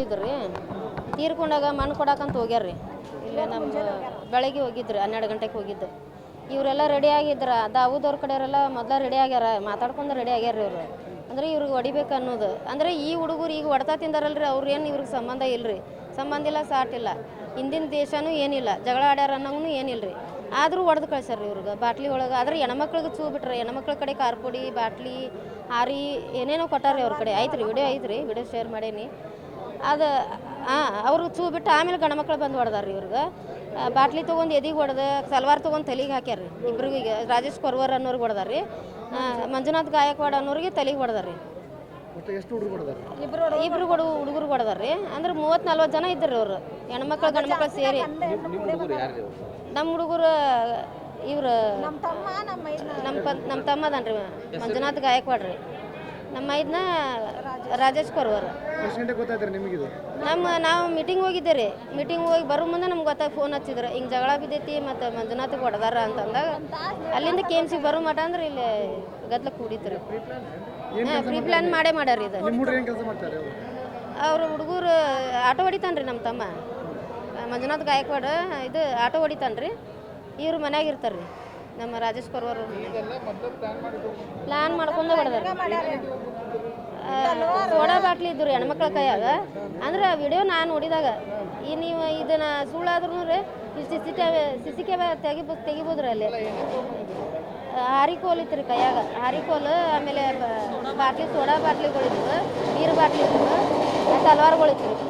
ತೀರ್ಕೊಂಡಿದ್ರು ರೀ. ತೀರ್ಕೊಂಡಾಗ ಮಣ್ಣು ಕೊಡಾಕಂತ ಹೋಗ್ಯಾರ್ರಿ. ಇಲ್ಲೇ ನಮ್ಮ ಬೆಳಗ್ಗೆ ಹೋಗಿದ್ರಿ, 12 ಗಂಟೆಗೆ ಹೋಗಿದ್ದು. ಇವರೆಲ್ಲ ರೆಡಿ ಆಗಿದ್ರ, ದಾವೂದ್ ಅವ್ರ ಕಡೆಯವರೆಲ್ಲ ಮೊದಲ ರೆಡಿ ಆಗ್ಯಾರ, ಮಾತಾಡ್ಕೊಂಡು ರೆಡಿ ಆಗ್ಯಾರ ಇವರು. ಅಂದರೆ ಇವ್ರಿಗೆ ಹೊಡಿಬೇಕು ಅನ್ನೋದು. ಅಂದರೆ ಈ ಹುಡುಗರು ಈಗ ಹೊಡ್ತಾ ತಿಂದಾರಲ್ರಿ, ಅವ್ರೇನು ಇವ್ರಿಗೆ ಸಂಬಂಧ ಇಲ್ಲರಿ, ಸಂಬಂಧ ಇಲ್ಲ, ಸಾಟಿಲ್ಲ, ಹಿಂದಿನ ದೇಶನೂ ಏನಿಲ್ಲ, ಜಗಳ ಆಡ್ಯಾರ ಅನ್ನೋಂಗೂ ಏನಿಲ್ಲ ರೀ. ಆದರೂ ಹೊಡೆದು ಕಳ್ಸ್ಯಾರ ಇವ್ರಿಗೆ ಬಾಟ್ಲಿ ಒಳಗೆ. ಆದ್ರೆ ಹೆಣ್ಮಕ್ಳಿಗೆ ಚೂ ಬಿಟ್ರೆ, ಹೆಣ್ಮಕ್ಳ ಕಡೆ ಕಾರ್ಪುಡಿ, ಬಾಟ್ಲಿ, ಹಾರಿ ಏನೇನೋ ಕೊಟ್ಟಾರ್ರಿ ಅವ್ರ ಕಡೆ. ಐತ್ರಿ, ವಿಡಿಯೋ ಐತ್ರಿ, ವಿಡಿಯೋ ಶೇರ್ ಮಾಡೇನಿ. ಅದು ಅವರು ಚೂ ಬಿಟ್ಟು ಆಮೇಲೆ ಗಂಡ್ಮಕ್ಳು ಬಂದು ಹೊಡೆದಾರ್ರಿ ಇವ್ರಿಗೆ. ಬಾಟ್ಲಿ ತೊಗೊಂಡು ಎದಿಗೆ ಹೊಡೆದು, ಸಲ್ವಾರ್ ತೊಗೊಂಡು ತಲೆಗೆ ಹಾಕ್ಯಾರ್ರಿ ಇಬ್ರಿಗೆ. ರಾಜೇಶ್ ಕೊರ್ವರ್ ಅನ್ನೋರಿಗೆ ಹೊಡೆದಾರ್ರಿ, ಮಂಜುನಾಥ್ ಗಾಯಕ್ವಾಡ್ ಅನ್ನೋರಿಗೆ ತಲೆಗೆ ಹೊಡೆದಾರ್ರಿ. ಇಬ್ರು ಹುಡುಗರು ಹೊಡೆದಾರ್ರಿ. ಅಂದ್ರೆ 30-40 ಜನ ಇದ್ದರು ಅವರು, ಹೆಣ್ಮಕ್ಳು ಗಂಡ್ಮಕ್ಳು ಸೇರಿ. ನಮ್ಮ ಹುಡುಗರು ಇವ್ರು ನಮ್ಮ ತಮ್ಮ ಅದನ್ರಿ, ಮಂಜುನಾಥ್ ಗಾಯಕ್ವಾಡ್ರಿ. ನಮ್ಮ ಇದನ್ನ ರಾಜೇಶ್ ಕೊರ್ವರ್. ನಾವು ಮೀಟಿಂಗ್ ಹೋಗಿದ್ದೆ ರೀ. ಮೀಟಿಂಗ್ ಹೋಗಿ ಬರೋ ಮುಂದೆ ನಮ್ಗೆ ಗೊತ್ತಾಗಿ ಫೋನ್ ಹಚ್ಚಿದ್ರು, ಹಿಂಗೆ ಜಗಳ ಬಿದ್ದೈತಿ ಮತ್ತು ಮಂಜುನಾಥಿಗೆ ಹೊಡೆದಾರ ಅಂತಂದಾಗ ಅಲ್ಲಿಂದ KMC ಬರೋ ಮಠ ಅಂದ್ರೆ ಇಲ್ಲಿ ಗದ್ಲ ಕೂಡಿತ್ತು ರೀ. ಪ್ರೀ ಪ್ಲ್ಯಾನ್ ಮಾಡ್ಯಾರ ಇದು. ಅವ್ರ ಹುಡುಗರು ಆಟೋ ಹೊಡಿತಾನ್ರಿ ನಮ್ಮ ತಮ್ಮ ಮಂಜುನಾಥ್ ಗಾಯಕ್ವಾಡ್. ಇದು ಆಟೋ ಹೊಡಿತಾನ್ರಿ, ಇವ್ರು ಮನ್ಯಾಗ ಇರ್ತಾರ್ರಿ, ನಮ್ಮ ರಾಜೇಶ್ ಕೊರ್ವರ್. ಪ್ಲ್ಯಾನ್ ಮಾಡ್ಕೊಂಡು ಹೊಡೆದಾರ. ಸೋಡಾ ಬಾಟ್ಲಿ ಇದ್ದು ರೀ ಹೆಣ್ಮಕ್ಳ ಕೈಯಾಗ. ಅಂದ್ರೆ ವಿಡಿಯೋ ನಾನು ನೋಡಿದಾಗ ಈ ನೀವು ಇದನ್ನು ಸುಳ್ಳಾದ್ರೂ ರೀ, ಸಿ ಸಿ ಕ್ಯಾಮರಾ ತೆಗಿಬೋದ್ರಿ. ಅಲ್ಲಿ ಹಾರಿಕೋಲ್ ಇತ್ತು ರೀ ಕೈಯಾಗ, ಹಾರಿಕೋಲು, ಆಮೇಲೆ ಬಾಟ್ಲಿ, ಸೋಡಾ ಬಾಟ್ಲಿಗಳಿದ್ವು, ನೀರು ಬಾಟ್ಲಿ ಇದ್ವು, ತಲವಾರ್ಗಳಿತ್ತು ರೀ.